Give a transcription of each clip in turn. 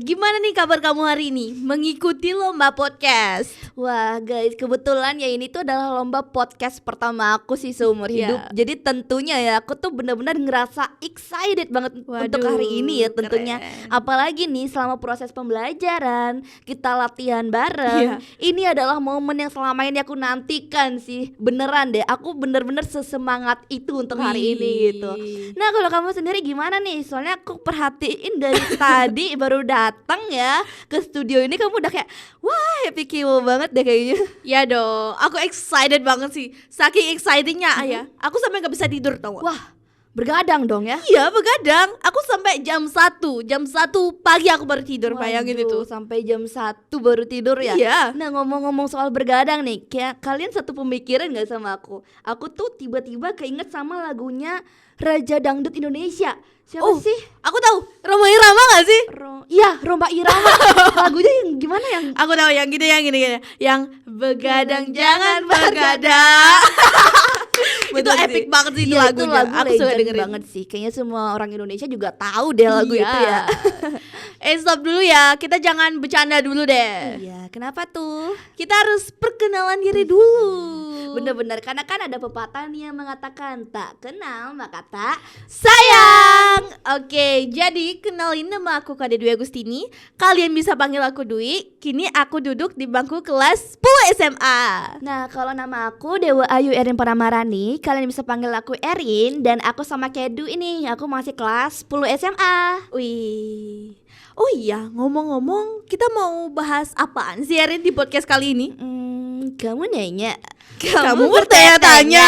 gimana nih kabar kamu hari ini? Mengikuti lomba podcast. Wah guys, kebetulan ya ini tuh adalah lomba podcast pertama aku sih seumur hidup. Jadi tentunya ya aku tuh benar-benar ngerasa excited banget untuk hari ini ya tentunya. Keren. Apalagi nih selama proses pembelajaran, kita latihan bareng. Ini adalah momen yang selama ini aku nantikan sih. Beneran deh, aku bener-bener sesemangat itu untuk hari ini gitu. Nah kalau kamu sendiri gimana nih? Soalnya aku perhatiin dari tadi baru datang ya ke studio ini, kamu udah kayak wah happy kill banget deh kayaknya. Ya dong, aku excited banget sih. Saking excitednya ya, aku sampai gak bisa tidur tau gak? Wah, bergadang dong ya. Iya begadang, aku sampai jam 1 pagi aku baru tidur. Bayangin itu. Sampai jam 1 baru tidur ya. Iya. Nah ngomong-ngomong soal bergadang nih, kayak kalian satu pemikiran gak sama aku? Aku tuh tiba-tiba keinget sama lagunya Raja Dangdut Indonesia. Siapa sih? Aku tahu, Roma Irama gak sih? Iya, Romba Irama. Lagunya yang gimana yang? Aku tahu yang gini. Yang begadang jangan begadang. Itu epic banget sih itu Iya, lagunya. itu lagu Aku suka legend dengerin banget sih. Kayaknya semua orang Indonesia juga tahu deh lagu itu ya. Stop dulu ya, kita jangan bercanda dulu deh. Iya, kenapa tuh? Kita harus perkenalan diri dulu. Bener-bener, karena kan ada pepatah nih yang mengatakan tak kenal maka tak sayang. Oke, jadi kenalin, nama aku Kak Dwi Agustini. Kalian bisa panggil aku Dwi. Kini aku duduk di bangku kelas 10 SMA. Nah, kalau nama aku Dewa Ayu Erin Paramarani, kalian bisa panggil aku Erin. Dan aku sama Kedu ini, aku masih kelas 10 SMA. Wih. Oh iya, ngomong-ngomong, kita mau bahas apaan sih Erin di podcast kali ini? Kamu nanya. Kamu bertanya-tanya.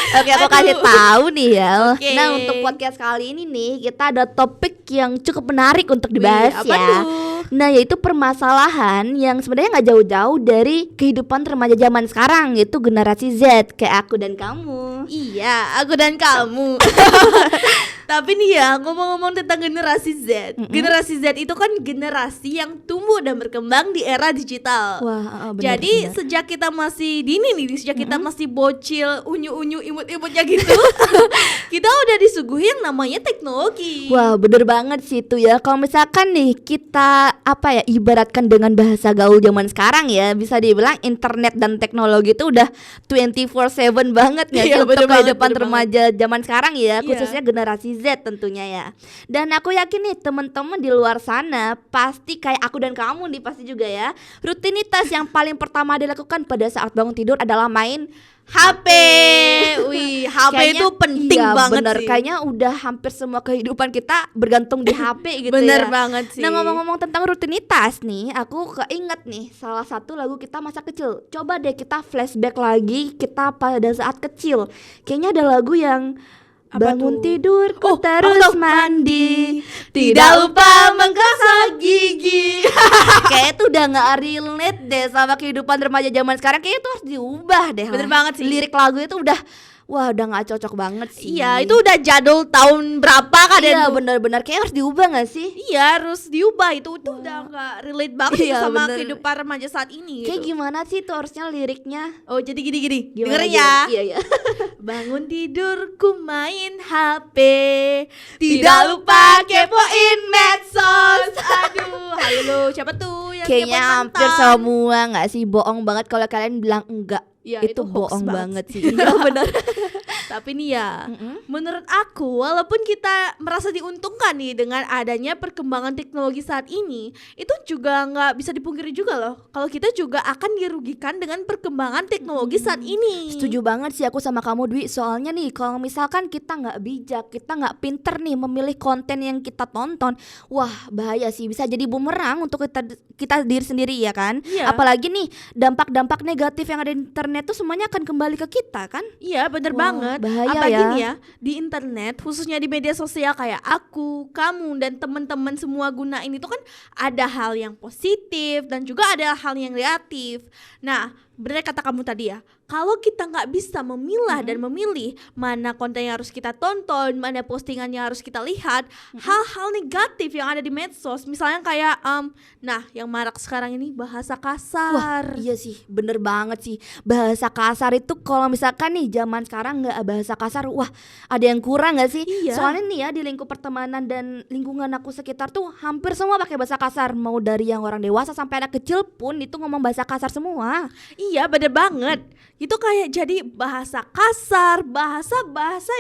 Oke, aku kasih tahu nih ya. Oke. Nah, untuk podcast kali ini nih, kita ada topik yang cukup menarik untuk dibahas apa ya. tuh? Nah, yaitu permasalahan yang sebenarnya nggak jauh-jauh dari kehidupan remaja zaman sekarang, yaitu generasi Z kayak aku dan kamu. Iya, aku dan kamu. Tapi nih ya, ngomong-ngomong tentang generasi Z. Generasi Z itu kan generasi yang tumbuh dan berkembang di era digital. Wah, benar, jadi benar. sejak kita masih dini nih, sejak kita masih bocil, unyu-unyu, imut-imutnya gitu, kita udah disuguhi yang namanya teknologi. Wah, bener banget sih itu ya. Kalau misalkan nih kita ibaratkan dengan bahasa gaul zaman sekarang ya, bisa dibilang internet dan teknologi itu udah 24/7 banget nggak sih Iya, untuk bener banget, kehidupan bener remaja zaman sekarang ya, Iya. khususnya generasi Z tentunya ya. Dan aku yakin nih teman-teman di luar sana pasti kayak aku dan kamu nih pasti juga ya. Rutinitas yang paling pertama dilakukan pada saat bangun tidur adalah main HP. Wih, HP itu penting iya, banget bener. sih. Kayaknya udah hampir semua kehidupan kita bergantung di HP gitu Bener ya. banget sih. Nah, ngomong-ngomong tentang rutinitas nih, aku keinget nih salah satu lagu kita masa kecil. Coba deh kita flashback lagi kita pada saat kecil. Kayaknya ada lagu yang Apa bangun tuh? tidurku Aku terus tahu. mandi, Tidak lupa menggosok gigi. Kayak itu udah gak relate deh sama kehidupan remaja zaman sekarang. Kayaknya itu harus diubah deh. Bener banget sih. Lirik lagu itu udah gak cocok banget sih. Iya, itu udah jadul tahun berapa kan Iya itu? benar-benar kayak harus diubah gak sih? Iya, harus diubah. Itu udah gak relate banget Iya, itu sama bener. kehidupan remaja saat ini Kayak gitu. gimana sih itu harusnya liriknya? Oh, jadi gini. Gimana, Dengerin ya. Iya iya. Bangun tidurku main HP, tidak lupa kepoin medsos. Aduh, halo, siapa tuh yang Kayaknya kepoin hampir mantan? semua nggak sih, bohong banget kalau kalian bilang enggak. Ya, itu hoax bohong banget sih. Iya benar. Tapi nih ya, menurut aku walaupun kita merasa diuntungkan nih dengan adanya perkembangan teknologi saat ini, itu juga nggak bisa dipungkiri juga loh kalau kita juga akan dirugikan dengan perkembangan teknologi saat ini. Setuju banget sih aku sama kamu Dwi. Soalnya nih kalau misalkan kita nggak bijak, kita nggak pinter nih memilih konten yang kita tonton, wah bahaya sih, bisa jadi bumerang untuk kita diri sendiri ya kan. Iya. Apalagi nih dampak-dampak negatif yang ada di internet tuh semuanya akan kembali ke kita kan. Iya bener Wah, banget. bahaya Apalagi ya. nih ya di internet, khususnya di media sosial kayak aku, kamu dan teman-teman semua gunain itu kan ada hal yang positif dan juga ada hal yang negatif. Nah, bener kata kamu tadi ya. Kalau kita nggak bisa memilah dan memilih mana konten yang harus kita tonton, mana postingan yang harus kita lihat, hal-hal negatif yang ada di medsos, misalnya kayak nah yang marak sekarang ini bahasa kasar. Wah, iya sih, bener banget sih. Bahasa kasar itu kalau misalkan nih zaman sekarang nggak bahasa kasar, wah ada yang kurang nggak sih? Iya. Soalnya nih ya di lingkup pertemanan dan lingkungan aku sekitar tuh hampir semua pakai bahasa kasar. Mau dari yang orang dewasa sampai anak kecil pun itu ngomong bahasa kasar semua. Iya bener banget. Itu kayak jadi bahasa kasar, bahasa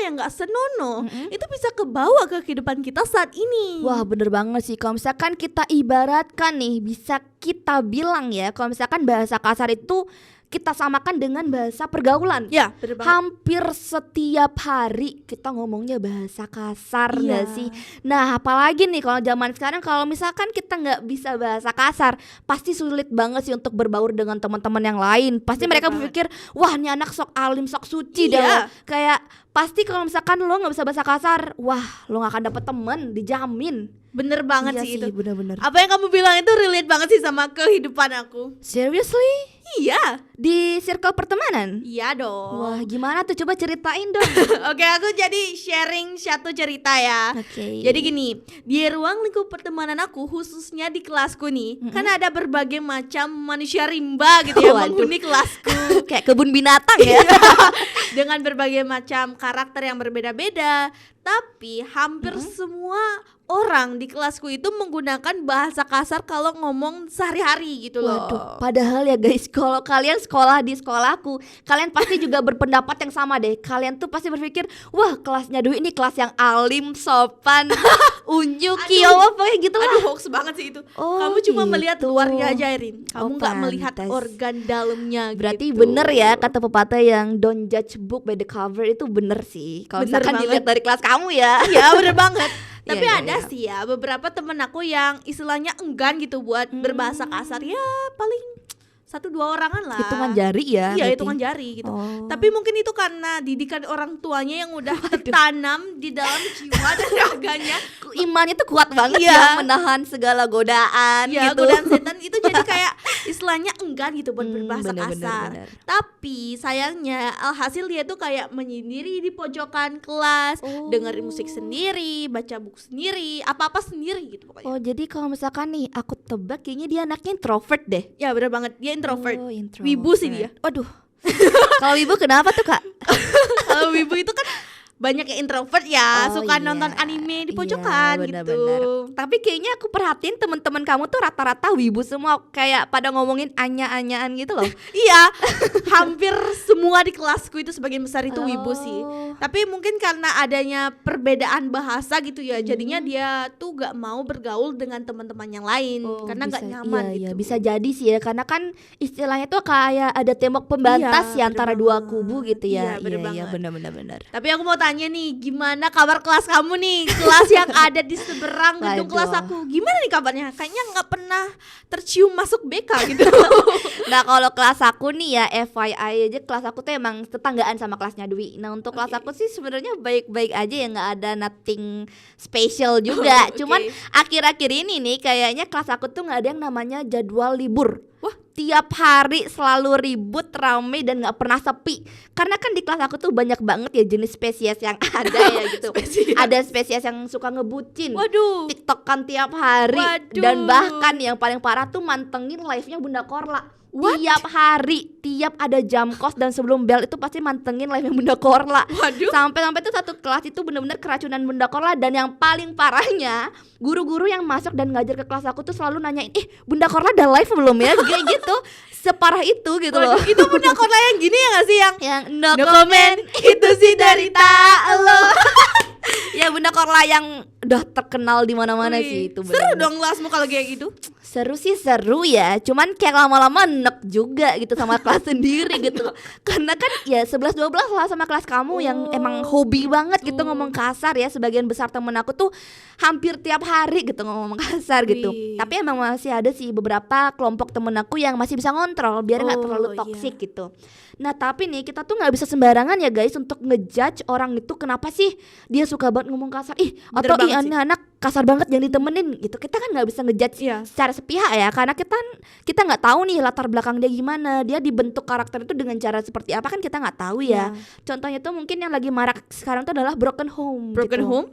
yang gak senonoh. Itu bisa kebawa ke kehidupan kita saat ini. Wah bener banget sih. Kalau misalkan kita ibaratkan nih, bisa kita bilang ya, kalau misalkan bahasa kasar itu kita samakan dengan bahasa pergaulan. Ya bener banget. Hampir setiap hari kita ngomongnya bahasa kasar Iya. nggak sih? Nah apalagi nih kalau zaman sekarang, kalau misalkan kita nggak bisa bahasa kasar, pasti sulit banget sih untuk berbaur dengan teman-teman yang lain. Pasti Bener mereka banget. berpikir, wah ini anak sok alim sok suci dah. Iya. Kayak pasti kalau misalkan lo nggak bisa bahasa kasar, wah lo nggak akan dapet temen, dijamin. Bener banget Iya sih itu. bener-bener. Apa yang kamu bilang itu relate banget sih sama kehidupan aku. Seriously? Iya. Di circle pertemanan? Iya dong. Wah gimana tuh, coba ceritain dong. Oke, aku jadi sharing satu cerita ya. Oke. Jadi gini, di ruang lingkup pertemanan aku, khususnya di kelasku nih, kan ada berbagai macam manusia rimba gitu ya Waduh. menghuni kelasku. kayak kebun binatang ya. Dengan berbagai macam karakter yang berbeda-beda. Tapi hampir semua orang di kelasku itu menggunakan bahasa kasar kalau ngomong sehari-hari gitu loh. Waduh, padahal ya guys, kalau kalian sekolah di sekolahku, kalian pasti juga berpendapat yang sama deh. Kalian tuh pasti berpikir, wah kelasnya Dwi ini kelas yang alim, sopan, unyu, kiowa, pokoknya gitu lah. Aduh, hoax banget sih itu. Oh, Kamu cuma melihat gitu. luarnya aja, Rin. Kamu Oh, nggak melihat pantes. organ dalamnya. Berarti gitu. bener ya kata pepatah yang don't judge book by the cover, itu bener sih. Kalau Bener misalkan banget. dilihat dari kelas kamu ya. Iya bener banget. Tapi Iya, ada iya. sih ya beberapa temen aku yang istilahnya enggan gitu buat berbahasa kasar. Ya paling 1-2 orangan lah. Hitungan jari ya. Iya berarti. hitungan jari gitu. Oh. Tapi mungkin itu karena didikan orang tuanya yang udah tertanam di dalam jiwa dan raganya. Imannya tuh kuat banget Iya. ya, menahan segala godaan Ya gitu. godaan setan itu jadi kayak istilahnya enggan gitu buat berbahasa bener, kasar. bener. Tapi sayangnya alhasil dia tuh kayak menyendiri di pojokan kelas, Oh. dengerin musik sendiri, baca buku sendiri, apa-apa sendiri gitu pokoknya. Oh jadi kalau misalkan nih aku tebak kayaknya dia anaknya introvert deh. Ya bener banget, dia introvert. Oh, introvert. Wibu sih dia. Waduh. Kalau wibu kenapa tuh kak? Kalau wibu itu kan banyak yang introvert ya, Oh, suka iya. nonton anime di Iya, pojokan benar-benar. gitu. Tapi kayaknya aku perhatiin teman-teman kamu tuh rata-rata wibu semua, kayak pada ngomongin anya-anyaan gitu loh. Iya, hampir semua di kelasku itu sebagian besar itu wibu sih. Oh. Tapi mungkin karena adanya perbedaan bahasa gitu ya, jadinya dia tuh gak mau bergaul dengan teman-teman yang lain Oh, karena bisa, gak nyaman iya, gitu. iya, bisa jadi sih ya, karena kan istilahnya tuh kayak ada tembok pembatas Iya, ya antara bener dua banget. kubu gitu ya. Iya, bener iya, banget. benar-benar. Tapi aku mau tanya nih, gimana kabar kelas kamu nih? Kelas yang ada di seberang gedung Waduh. kelas aku. Gimana nih kabarnya? Kayaknya nggak pernah tercium masuk BK gitu. Nah kalau kelas aku nih ya, FYI aja, kelas aku tuh emang tetanggaan sama kelasnya Dwi. Nah untuk kelas Oke. aku sih sebenarnya baik-baik aja ya, nggak ada nothing special juga. Oke. Cuman akhir-akhir ini nih kayaknya kelas aku tuh nggak ada yang namanya jadwal libur. Wah, tiap hari selalu ribut, rame, dan nggak pernah sepi. Karena kan di kelas aku tuh banyak banget ya jenis spesies yang ada ya gitu. Spesies. Ada spesies yang suka ngebucin, Waduh. TikTokan tiap hari. Waduh. Dan bahkan yang paling parah tuh mantengin live-nya Bunda Korla. What? Tiap hari, tiap ada jam kos dan sebelum bel itu pasti mantengin live-nya Bunda Korla. Waduh. Sampai-sampai tuh satu kelas itu bener-bener keracunan Bunda Korla. Dan yang paling parahnya, guru-guru yang masuk dan ngajar ke kelas aku tuh selalu nanyain, Bunda Korla udah live belum ya? Kayak gitu. Separah itu gitu loh. Waduh, itu Bunda Korla yang gini ya gak sih yang Yang no no comment. comment, itu sih dari tak lo. Ya Bunda Korla yang udah terkenal di mana-mana sih itu. Seru bener-bener. dong kelasmu kalau kayak gitu. Seru sih seru ya, cuman kayak lama-lama enek juga gitu sama kelas sendiri gitu. Karena kan ya 11-12 lah sama kelas kamu yang emang hobi banget gitu ngomong kasar ya. Sebagian besar temen aku tuh hampir tiap hari gitu ngomong kasar gitu. Wih. Tapi emang masih ada sih beberapa kelompok temen aku yang masih bisa ngontrol biar nggak Oh, terlalu iya. toksik gitu. Nah tapi nih kita tuh nggak bisa sembarangan ya guys untuk ngejudge orang itu kenapa sih dia suka banget ngomong kasar. Bener Atau banget sih. ini anak kasar banget yang ditemenin gitu. Kita kan nggak bisa ngejudge Iya. secara sepihak ya, karena kita nggak tahu nih latar belakang dia gimana, dia dibentuk karakter itu dengan cara seperti apa kan kita nggak tahu ya. Contohnya tuh mungkin yang lagi marak sekarang tuh adalah broken home. Broken gitu. home?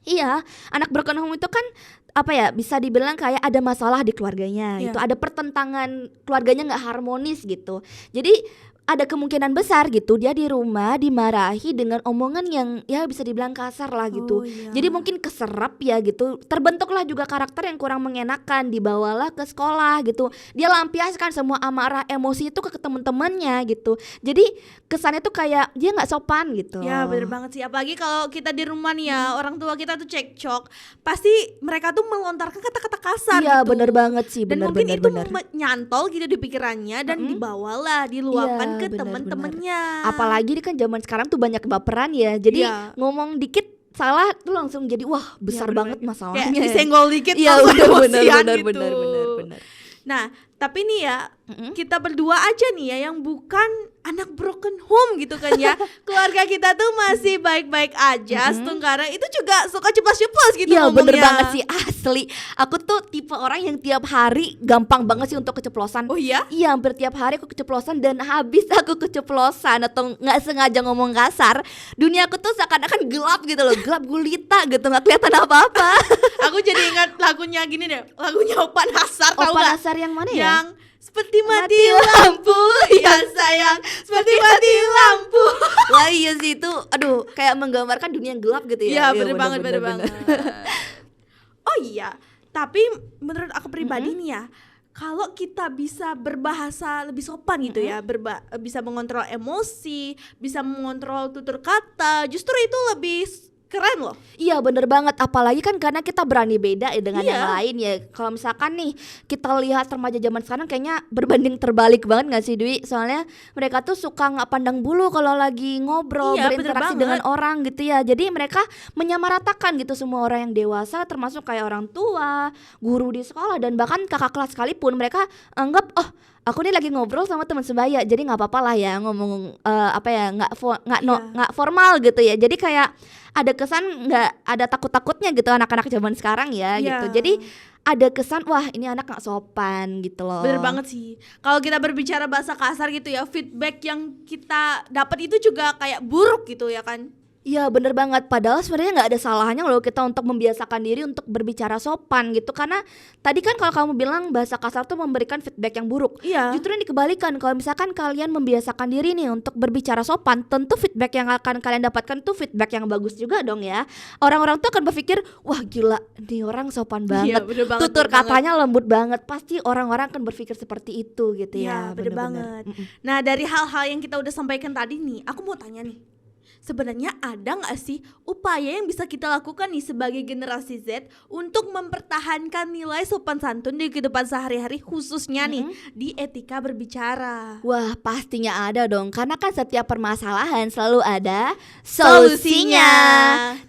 Iya, anak broken home itu kan apa ya, bisa dibilang kayak ada masalah di keluarganya gitu, ada pertentangan keluarganya nggak harmonis gitu. Jadi ada kemungkinan besar gitu dia di rumah dimarahi dengan omongan yang ya bisa dibilang kasar lah gitu. Jadi mungkin keserap ya gitu, terbentuklah juga karakter yang kurang mengenakan, dibawalah ke sekolah gitu, dia lampiaskan semua amarah emosi itu ke teman-temannya gitu. Jadi kesannya tuh kayak dia nggak sopan gitu. Ya bener banget sih, apalagi kalau kita di rumah nih ya, orang tua kita tuh cekcok, pasti mereka tuh melontarkan kata-kata kasar Iya gitu. bener banget sih, dan mungkin itu nyantol gitu di pikirannya dan dibawalah, diluapkan ke temen-temennya. Apalagi kan zaman sekarang tuh banyak baperan ya, jadi ngomong dikit salah tuh langsung jadi wah besar banget masalahnya. Kayak disenggol dikit ya, bener. Bener. Nah tapi nih ya, kita berdua aja nih ya yang bukan anak broken home gitu kan ya, keluarga kita tuh masih baik-baik aja. Sekarang itu juga suka ceplos-ceplos gitu ngomongnya. Bener banget sih, asli. Aku tuh tipe orang yang tiap hari gampang banget sih untuk keceplosan. Oh iya? Iya, hampir tiap hari aku keceplosan, dan habis aku keceplosan atau nggak sengaja ngomong kasar, dunia aku tuh seakan-akan gelap gitu loh, gelap gulita gitu, nggak kelihatan apa-apa. Aku jadi ingat lagunya gini deh, lagunya Opan Hasar, tau Opan gak? Hasar yang mana ya? Yang seperti mati lampu, ya sayang, seperti mati lampu. Wah iya sih itu, aduh kayak menggambarkan dunia yang gelap gitu ya. Iya bener banget. Oh iya, tapi menurut aku pribadi nih ya, kalau kita bisa berbahasa lebih sopan gitu ya, bisa mengontrol emosi, bisa mengontrol tutur kata, justru itu lebih keren loh. Iya bener banget, apalagi kan karena kita berani beda ya dengan yang lain ya. Kalau misalkan nih kita lihat remaja zaman sekarang kayaknya berbanding terbalik banget gak sih Dwi? Soalnya mereka tuh suka gak pandang bulu kalau lagi ngobrol, berinteraksi dengan orang gitu ya. Jadi mereka menyamaratakan gitu semua orang yang dewasa, termasuk kayak orang tua, guru di sekolah, dan bahkan kakak kelas sekalipun. Mereka anggap aku nih lagi ngobrol sama teman sebaya, jadi nggak apa-apa lah ya ngomong nggak formal gitu ya. Jadi kayak ada kesan nggak ada takut-takutnya gitu anak-anak zaman sekarang ya gitu. Jadi ada kesan wah ini anak nggak sopan gitu loh. Bener banget sih. Kalau kita berbicara bahasa kasar gitu ya, feedback yang kita dapat itu juga kayak buruk gitu ya kan. Iya bener banget, padahal sebenarnya nggak ada salahnya loh kita untuk membiasakan diri untuk berbicara sopan gitu. Karena tadi kan kalau kamu bilang bahasa kasar tuh memberikan feedback yang buruk. Justru yang dikebalikan, kalau misalkan kalian membiasakan diri nih untuk berbicara sopan, tentu feedback yang akan kalian dapatkan tuh feedback yang bagus juga dong ya. Orang-orang tuh akan berpikir, wah gila nih orang sopan banget, tutur katanya lembut banget. Pasti orang-orang akan berpikir seperti itu gitu ya. Bener banget. Nah dari hal-hal yang kita udah sampaikan tadi nih, aku mau tanya nih, sebenarnya ada gak sih upaya yang bisa kita lakukan nih sebagai generasi Z untuk mempertahankan nilai sopan santun di kehidupan sehari-hari, khususnya nih di etika berbicara? Wah pastinya ada dong, karena kan setiap permasalahan selalu ada solusinya.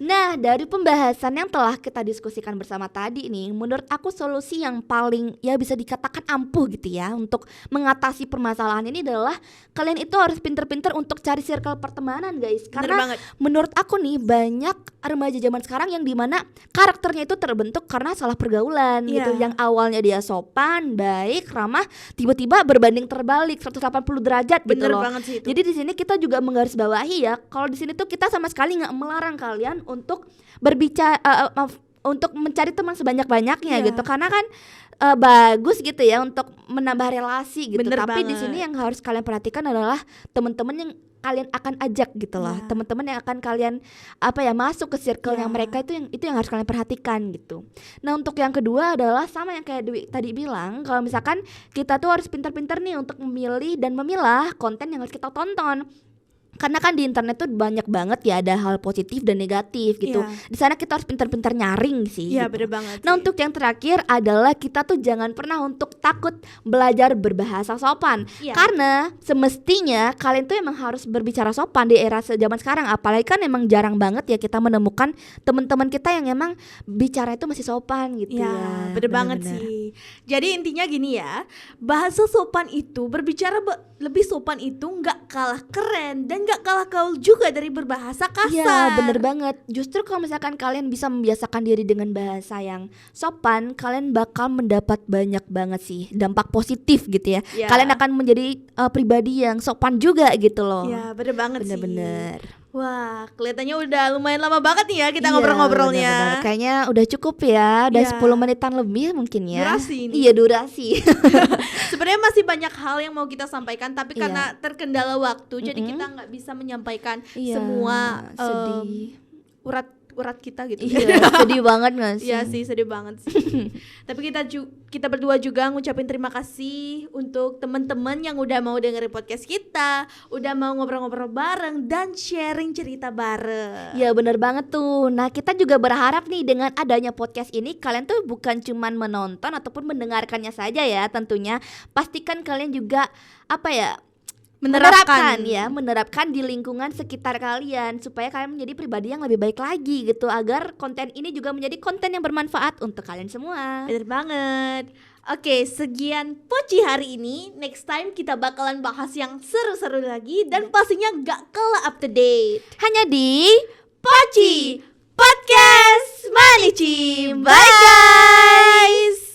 Nah dari pembahasan yang telah kita diskusikan bersama tadi nih, menurut aku solusi yang paling ya bisa dikatakan ampuh gitu ya untuk mengatasi permasalahan ini adalah kalian itu harus pinter-pinter untuk cari circle pertemanan guys. Karena menurut aku nih banyak remaja zaman sekarang yang dimana karakternya itu terbentuk karena salah pergaulan gitu. Yang awalnya dia sopan, baik, ramah, tiba-tiba berbanding terbalik 180 derajat gitu loh. Banget sih itu. Jadi di sini kita juga menggarisbawahi ya, kalau di sini tuh kita sama sekali nggak melarang kalian untuk berbicara, untuk mencari teman sebanyak-banyaknya gitu. Karena kan bagus gitu ya untuk menambah relasi gitu. Tapi di sini yang harus kalian perhatikan adalah teman-teman yang kalian akan ajak gitu loh. Teman-teman yang akan kalian masuk ke circle-nya mereka, itu yang harus kalian perhatikan gitu. Nah, untuk yang kedua adalah sama yang kayak Dwi tadi bilang, kalau misalkan kita tuh harus pintar-pintar nih untuk memilih dan memilah konten yang harus kita tonton. Karena kan di internet tuh banyak banget ya ada hal positif dan negatif gitu. Di sana kita harus pintar-pintar nyaring sih. Iya, gitu. bener banget. Nah, untuk yang terakhir adalah kita tuh jangan pernah untuk takut belajar berbahasa sopan. Karena semestinya kalian tuh emang harus berbicara sopan di era zaman sekarang. Apalagi kan emang jarang banget ya kita menemukan teman-teman kita yang emang bicara itu masih sopan gitu ya. Bener banget sih. Jadi intinya gini ya, bahasa sopan itu berbicara lebih sopan itu nggak kalah keren dan nggak kalah gaul juga dari berbahasa kasar. Iya bener banget. Justru kalau misalkan kalian bisa membiasakan diri dengan bahasa yang sopan, kalian bakal mendapat banyak banget sih dampak positif gitu ya. Ya. Kalian akan menjadi pribadi yang sopan juga gitu loh. Ya bener banget sih. Bener-bener. Wah, kelihatannya udah lumayan lama banget nih ya kita Iya, ngobrol-ngobrolnya. bener-bener. Kayaknya udah cukup ya. Udah Iya. 10 menitan lebih mungkin ya. Durasi ini. Iya durasi. Sebenarnya masih banyak hal yang mau kita sampaikan, tapi Iya. karena terkendala waktu, jadi kita nggak bisa menyampaikan Iya, semua sedih. urat kita gitu. Iya sedih banget gak sih? Iya sih, sedih banget sih. Tapi kita berdua juga ngucapin terima kasih untuk teman-teman yang udah mau dengerin podcast kita, udah mau ngobrol-ngobrol bareng dan sharing cerita bareng. Ya bener banget tuh. Nah kita juga berharap nih dengan adanya podcast ini kalian tuh bukan cuman menonton ataupun mendengarkannya saja ya tentunya. Pastikan kalian juga menerapkan di lingkungan sekitar kalian supaya kalian menjadi pribadi yang lebih baik lagi gitu, agar konten ini juga menjadi konten yang bermanfaat untuk kalian semua. Bener banget. Oke, sekian Poci hari ini. Next time kita bakalan bahas yang seru-seru lagi dan pastinya gak kalah up to date. Hanya di Poci Podcast Manici. Bye guys.